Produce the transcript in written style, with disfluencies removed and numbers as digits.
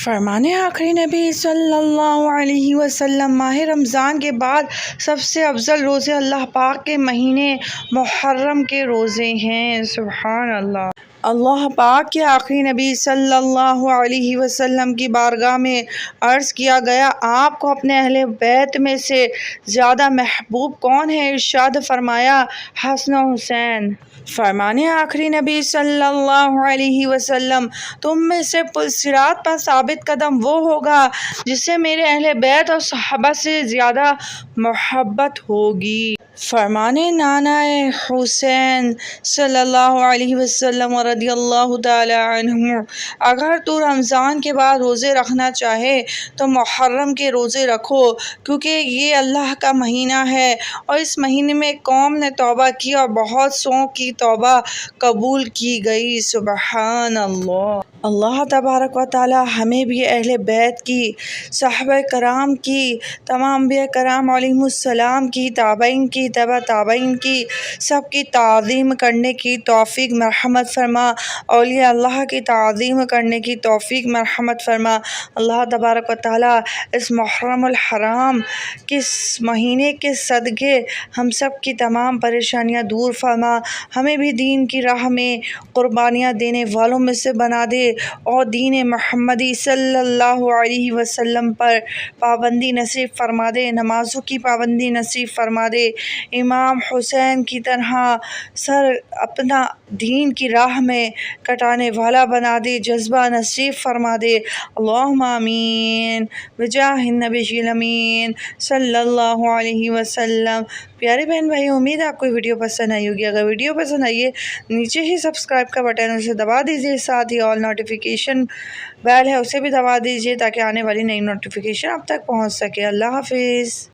فرمانے آخری نبی صلی اللہ علیہ وسلم، ماہ رمضان کے بعد سب سے افضل روزے اللہ پاک کے مہینے محرم کے روزے ہیں۔ سبحان اللہ۔ اللہ پاک کے آخری نبی صلی اللہ علیہ وسلم کی بارگاہ میں عرض کیا گیا، آپ کو اپنے اہل بیت میں سے زیادہ محبوب کون ہے؟ ارشاد فرمایا، حسن و حسین۔ فرمانے آخری نبی صلی اللہ علیہ وسلم، تم میں سے پلصراط پر ثابت قدم وہ ہوگا جسے میرے اہل بیت اور صحابہ سے زیادہ محبت ہوگی۔ فرمانے نانا حسین صلی اللہ علیہ وسلم رضی اللہ تعالی عنہ، اگر تو رمضان کے بعد روزے رکھنا چاہے تو محرم کے روزے رکھو، کیونکہ یہ اللہ کا مہینہ ہے اور اس مہینے میں قوم نے توبہ کی اور بہت سوں کی توبہ قبول کی گئی۔ سبحان اللہ۔ اللہ تبارک و تعالی ہمیں بھی اہل بیت کی، صحابہ کرام کی، تمام انبیاء کرام علیہم السلام کی، تابعین کی، تبع تابعین کی، سب کی تعظیم کرنے کی توفیق مرحمت فرما، اولیاء اللہ کی تعظیم کرنے کی توفیق مرحمت فرما۔ اللہ تبارک و تعالی اس محرم الحرام کے مہینے کے صدقے ہم سب کی تمام پریشانیاں دور فرما، ہمیں بھی دین کی راہ میں قربانیاں دینے والوں میں سے بنا دے اور دین محمدی صلی اللہ علیہ وسلم پر پابندی نصیب فرما دے، نمازوں کی پابندی نصیب فرما دے، امام حسین کی طرح سر اپنا دین کی راہ میں کٹانے والا بنا دے، جذبہ نصیب فرما دے۔ اللہم آمین بجاہ النبی الامین صلی اللہ علیہ وسلم۔ پیارے بہن بھائی، امید ہے آپ کو ویڈیو پسند آئی ہوگی۔ اگر ویڈیو پسند آئی ہے نیچے ہی سبسکرائب کا بٹن ہے، اسے دبا دیجیے، ساتھ ہی آل نوٹیفیکیشن بیل ہے اسے بھی دبا دیجیے تاکہ آنے والی نئی نوٹیفیکیشن آپ تک پہنچ سکے۔ اللہ حافظ۔